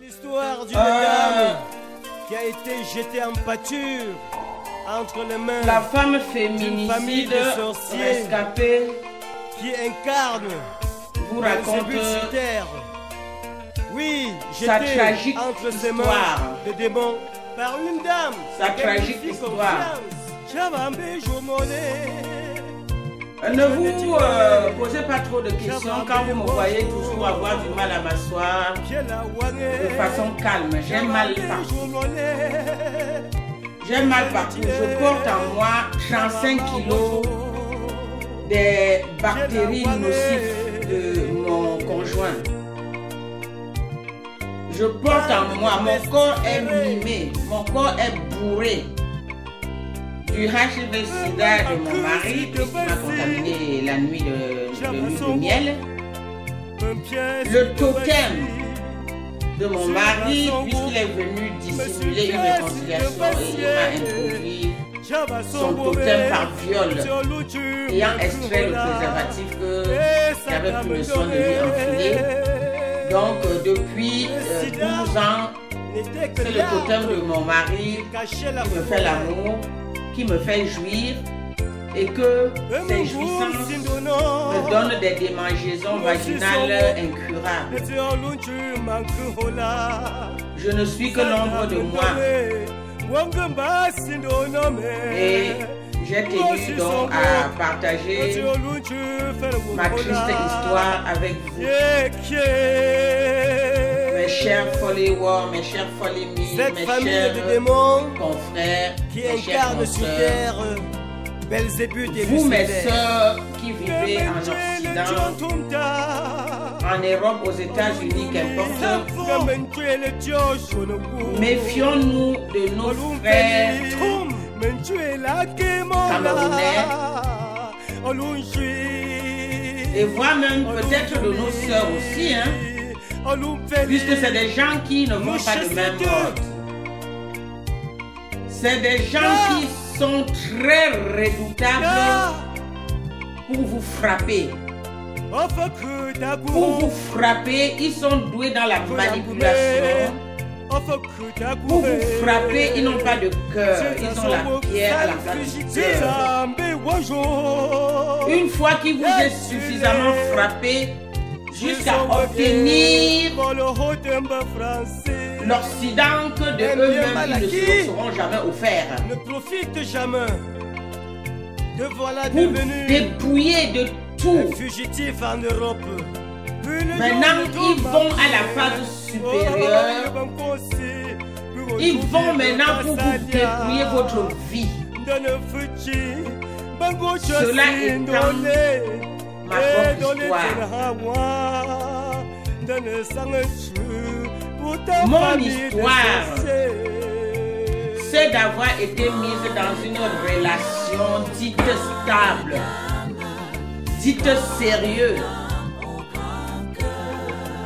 L'histoire d'une dame qui a été jetée en pâture entre les mains la femme d'une famille féminicide de sorciers rescapée qui incarne vous les raconte ébus sur terre. Oui, sa jetée tragique entre ses mains histoire. de démons par une dame. Sa qui a tragique fait histoire. confiance. Ne vous posez pas trop de questions quand vous me voyez toujours avoir du mal à m'asseoir de façon calme. J'ai mal partout. J'ai mal partout. Je porte en moi 35 kilos des bactéries nocives de mon conjoint. Je porte en moi, mon corps est mimé, mon corps est bourré du HIV-Sida de mon mari, qui m'a contaminé la nuit de miel. Le totem de mon mari, puisqu'il est venu dissimuler une réconciliation et il m'a introduit son totem par viol, ayant extrait le préservatif que j'avais pris le soin de lui enfiler. Donc depuis 12 ans, c'est le totem de mon mari qui me fait l'amour, qui me fait jouir, et que ces jouissances me donnent des démangeaisons vaginales incurables. Je ne suis que l'ombre de moi. Et j'ai tenu donc à partager ma triste histoire avec vous. Mes chers followers, mes chers follow-me, Cette mes famille chers de démons confrères, qui mes chers incarne sur consoeurs, terre Belzébuth et vous mes Lucifer. sœurs qui vivez en Occident, en Europe, aux États-Unis, qu'importe, méfions-nous de nos frères camerounais et voire même peut-être de nos sœurs aussi, hein, puisque c'est des gens qui ne vont pas de même mode. C'est des gens qui sont très redoutables pour vous frapper. Pour vous frapper, ils sont doués dans la manipulation. Pour vous frapper, ils n'ont pas de cœur. Ils ont la pierre à la place du cœur. Une fois qu'ils vous aient suffisamment frappé jusqu'à obtenir l'Occident que de eux-mêmes ils ne se seront jamais offerts. Ne profite jamais. Te voilà Vous devenu dépouiller de tout. un fugitif en Europe. Maintenant, ils vont à la phase supérieure. Ils vont maintenant pour vous dépouiller votre vie. Cela étant ma propre histoire. Mon histoire, c'est d'avoir été mise dans une relation dite stable, dite sérieuse,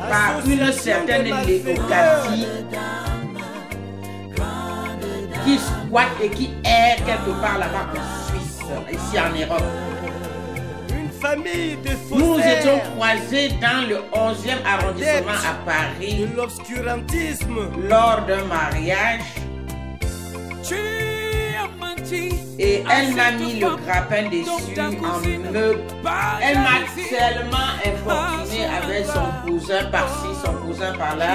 par une certaine Léocadie qui squatte et qui erre quelque part là-bas en Suisse, ici en Europe. Nous nous étions croisés dans le 11e arrondissement à Paris lors d'un mariage. Et elle m'a mis le grappin dessus en me... Elle m'a tellement infortuné avec son cousin par-ci, son cousin par-là.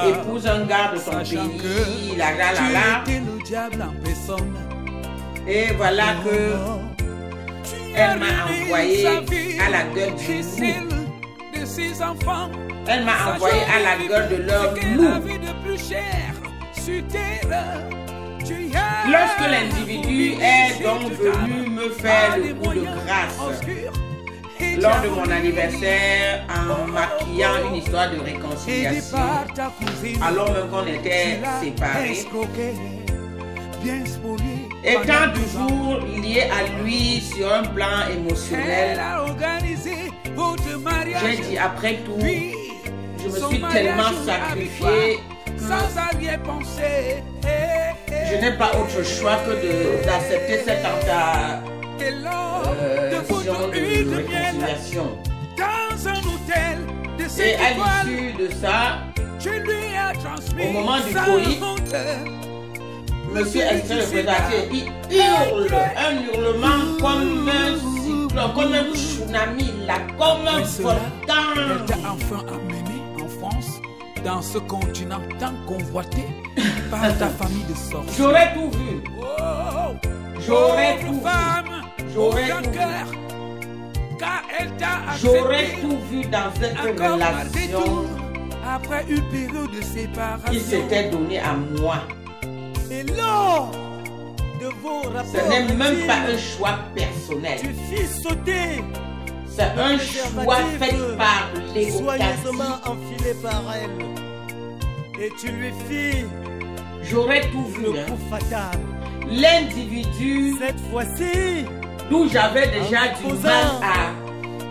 Épouse un gars de ton pays, la. Et voilà que elle m'a envoyé à la gueule du loup. Elle m'a envoyé à la gueule de leur loup. Lorsque l'individu est donc venu me faire le coup de grâce lors de mon anniversaire en maquillant une histoire de réconciliation, alors même qu'on était séparés, étant toujours lié à lui sur un plan émotionnel, j'ai dit après tout, je me suis tellement sacrifié que je n'ai pas autre choix que d'accepter cette tentative de réconciliation. Et à l'issue de ça, au moment du coït, Monsieur Esther le présentateur, il hurle un hurlement comme un cyclone, comme un tsunami, là, comme un volcan. Elle t'a enfin amené en France, dans ce continent tant convoité par ta famille de sorciers. J'aurais tout vu. J'aurais tout vu. J'aurais tout vu. Car elle t'a J'aurais tout vu dans cette relation. Après une période de séparation, Il s'était donné à moi. Et lors de vos rapports, Ce n'est même pas un choix personnel. tu fis sauter C'est un choix fait par l'égoïsme. soigneusement enfilé par elle. Et tu lui fis J'aurais tout vu. le Hein. coup fatal. L'individu Cette fois-ci, d'où j'avais déjà du mal à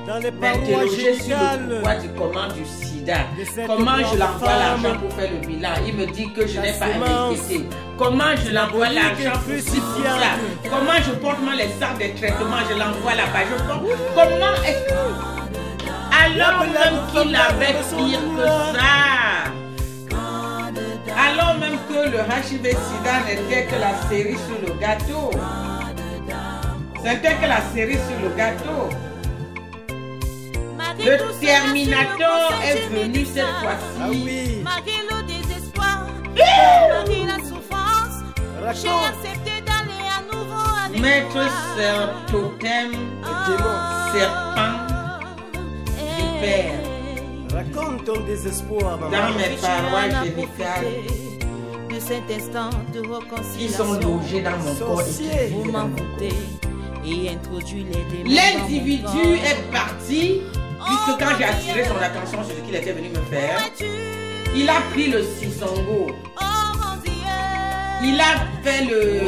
dans les parois m'interroger sur le génitales pourquoi du comment du sida. de cette Comment je blanche l'envoie femme, l'argent pour faire le bilan. Il me dit que je n'ai pas semence, investi. Comment je l'envoie symbolique l'argent et pour ci, pour ça. crucifiante. Comment je porte moi les sacs de traitement. Je l'envoie là-bas. Comment est-ce alors même qu'il avait pire que ça. Alors même que le HIV-Sida n'était que la cerise sur le gâteau. C'était que la cerise sur le gâteau. Le Terminator est venu cette fois-ci. Ah oui, Malgré le désespoir, malgré la souffrance, j'ai raconte, accepté d'aller à nouveau avec Mettre toi. ce totem, serpent, vipère raconte ton désespoir, maman. dans mes parois On a génitales profité de cet instant de qui réconciliation sont logés dans mon corps et qui Sorcier. vivent pour dans mon corps. m'envoûter et introduire les démons. L'individu dans mon corps. est parti, puisque quand j'ai attiré son attention sur ce qu'il était venu me faire, Où es-tu? il a pris le sisongo, Oh mon Dieu, il a fait le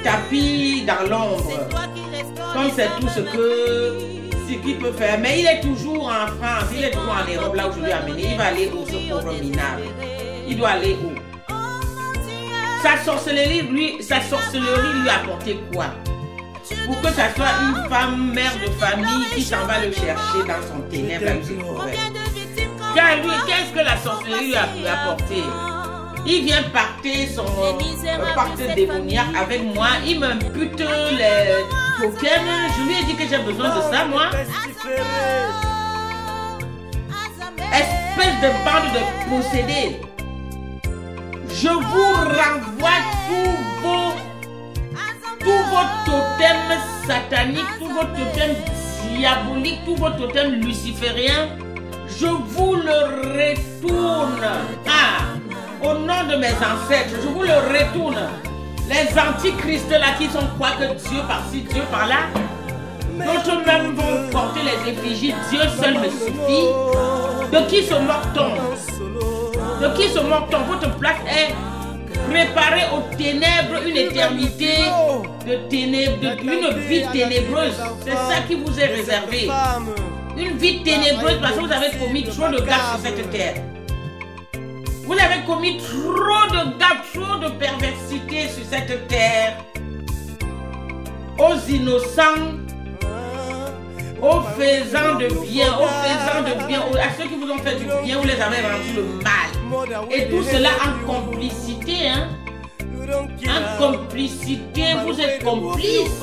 tapis dans c'est l'ombre. toi qui restaures Comme les c'est tout âmes ce de que ma vie. ce qu'il peut faire, mais il est toujours en France, il est toujours en Europe, là où je lui ai amené. Il va aller où, ce pauvre minable? Il doit aller où? Oh mon Dieu, Sa sorcellerie lui a apporté quoi? Pour que ça soit une femme, mère de famille qui s'en va le chercher dans son ténèbre là où il pourrait. combien de victimes qu'on Car a lui, qu'est-ce que la sorcellerie lui a pu apporter? Il vient pacter son pacte démoniaque avec moi, il m'impute les tokens. Je lui ai dit que j'ai besoin de ça, moi. Espèce de bande de possédés. Je vous renvoie tous vos totems sataniques, tous vos totems diaboliques, tous vos totems lucifériens. Je vous le retourne. Au nom de mes ancêtres, je vous le retourne. Les antichristes là qui sont quoi que Dieu par-ci, Dieu par-là. D'autres même vont porter les effigies. Dieu seul me suffit. De qui se moque-t-on? De qui se moque-t-on? Votre place est préparée aux ténèbres, une éternité de ténèbres, une vie ténébreuse. C'est ça qui vous est réservé. Une vie ténébreuse parce que vous avez commis trop de gaffes sur cette terre. Vous avez commis trop de gaffes, trop de perversité sur cette terre. Aux innocents, aux faisants de bien, à ceux qui vous ont fait du bien, vous les avez rendu le mal. Et tout cela en complicité, hein? En complicité, vous êtes complices.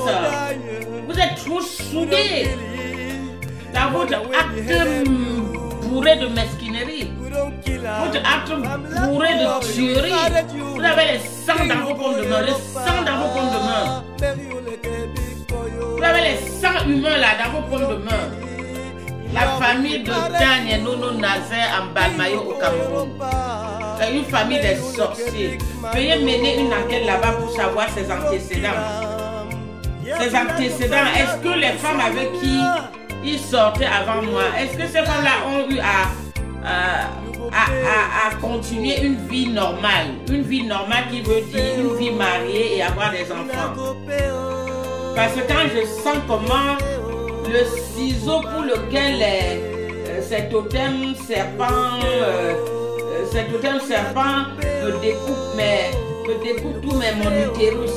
Vous êtes trop soudés dans votre acte bourré de mesquinerie. Votre acte bourré de tuerie. Vous avez le sang dans vos pommes de main, le sang dans vos pommes de main. Vous avez les sangs humains là dans vos pommes de main. La famille de Daniel Nono Nazaire en Balmayo au Cameroun. C'est une famille des sorciers. Veuillez mener une enquête là-bas pour savoir ses antécédents. Ses antécédents, est-ce que les femmes avec qui il sortait avant moi, est-ce que ces femmes-là ont eu à continuer une vie normale? Une vie normale qui veut dire une vie mariée et avoir des enfants. Parce que quand je sens comment le ciseau pour lequel cet totem serpent me découpe tout mon utérus,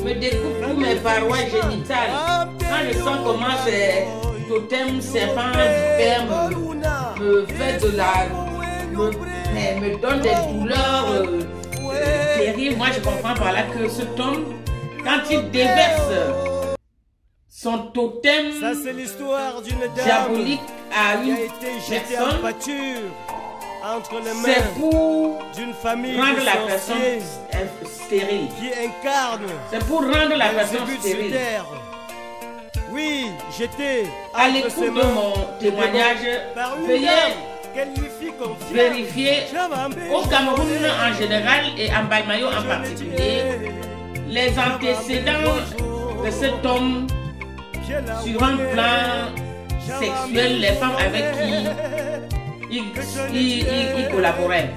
me découpe tous mes parois génitales. Quand je sens comment totem serpent vipère me fait de la... me donne des douleurs terribles. Moi, je comprends par là que ce homme, quand il déverse son totem diabolique à une personne, c'est pour rendre la personne stérile. C'est pour rendre la personne stérile. Oui, j'étais à l'écoute de mon témoignage. Veuillez vérifier au Cameroun en général et en Balmayo en particulier les antécédents de cet homme sur un plan sexuel, les femmes avec qui il collaborait.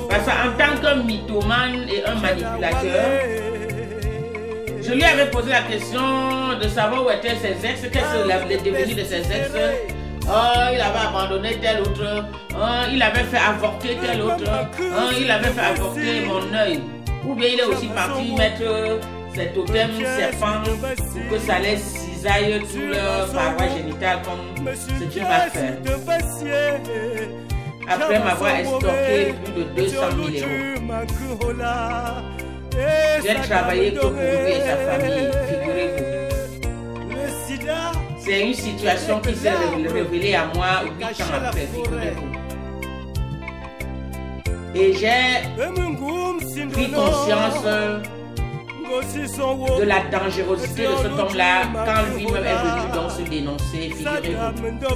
Parce qu'en tant que mythomane et un manipulateur, je lui avais posé la question de savoir où étaient ses ex, qu'est-ce qu'il est devenu de ses ex. Oh, il avait abandonné tel autre. Oh, il avait fait avorter tel autre. Oh, il avait fait avorter mon œil. Ou bien il est aussi parti mettre ses totems serpents pour que ça les cisaille tout leur paroi génitale comme ce qu'il va faire. Après m'avoir estorqué plus de 200 000 €. J'ai travaillé que pour lui et sa famille, figurez-vous. C'est une situation qui s'est révélée à moi 8 ans après, figurez-vous. Et j'ai pris conscience de la dangerosité de cet homme-là quand lui-même est venu donc se dénoncer, figurez-vous.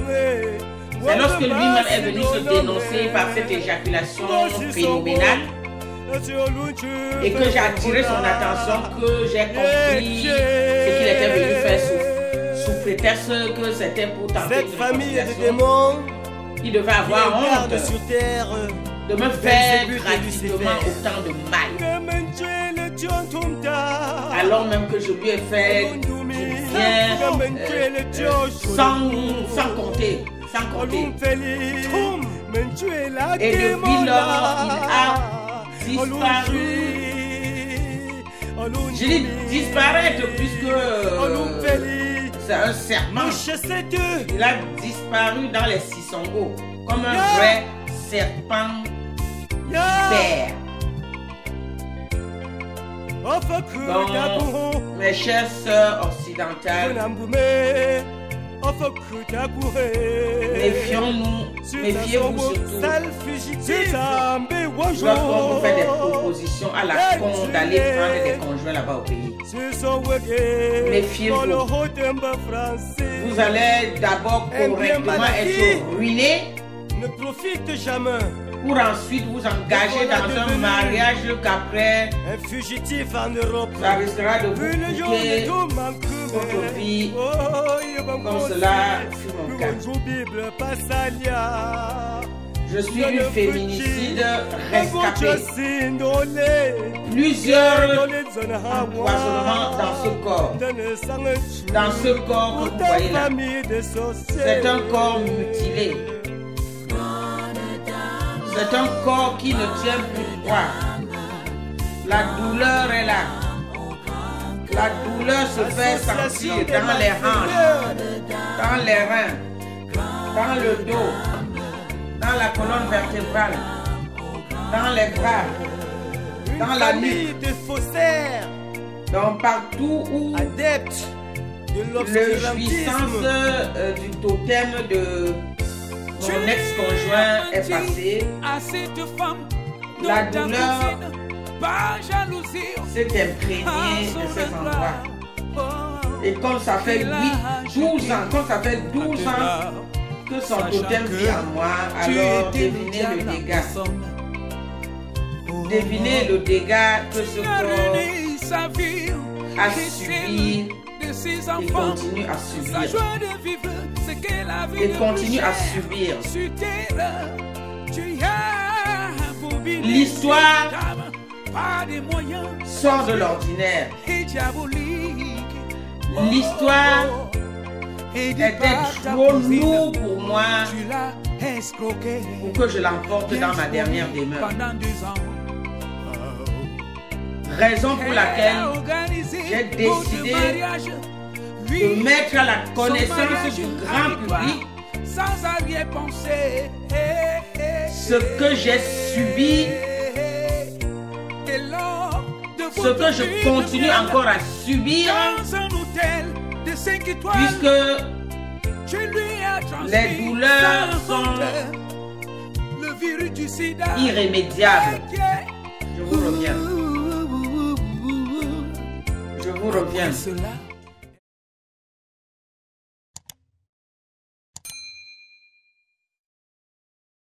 C'est lorsque lui-même est venu se dénoncer par cette éjaculation phénoménale et que j'ai attiré son attention que j'ai compris ce qu'il était venu faire sous prétexte que c'était pour tenter une réconciliation. Il devait avoir honte de me faire gratuitement autant de mal, alors même que je lui ai fait du bien sans compter. Et depuis lors, il a disparu. Je dis disparaître puisque c'est un serpent. Il a disparu dans les Sisongo comme un vrai serpent vert. Donc, mes chères sœurs occidentales, méfiez-vous surtout lorsqu'on vous fait des propositions à la con d'aller prendre des conjoints là-bas au pays. Méfiez-vous. Vous allez d'abord correctement être ruiné. Ne profite jamais. Pour ensuite vous engager dans un mariage qu'après un fugitif en Europe, ça risquera de vous coûter votre vie, comme cela fut mon cas. Je suis une féminicide rescapée. Plusieurs empoisonnements dans ce corps. Dans ce corps que vous voyez là. C'est un corps mutilé. C'est un corps qui ne tient plus droit. La douleur est là. La douleur se fait sentir dans les hanches, dans les reins, dans le dos, dans la colonne vertébrale, dans les bras, dans la nuque. Donc partout où le jouissance du totem de mon ex-conjoint est passé, la douleur s'est imprégnée de cet endroit. Et comme ça fait 12 ans, que son totem vit en moi, alors devinez le dégât. Devinez le dégât que ce corps a subi et continue à subir. Et continue à subir. L'histoire sort de l'ordinaire. L'histoire était trop lourde pour moi pour que je l'emporte dans ma dernière demeure. Raison pour laquelle j'ai décidé de mettre à la connaissance du grand public sans arrière-pensée ce que j'ai subi, ce que je continue encore à subir, puisque les douleurs sont irrémédiables. Je vous reviens. Je vous reviens. Cela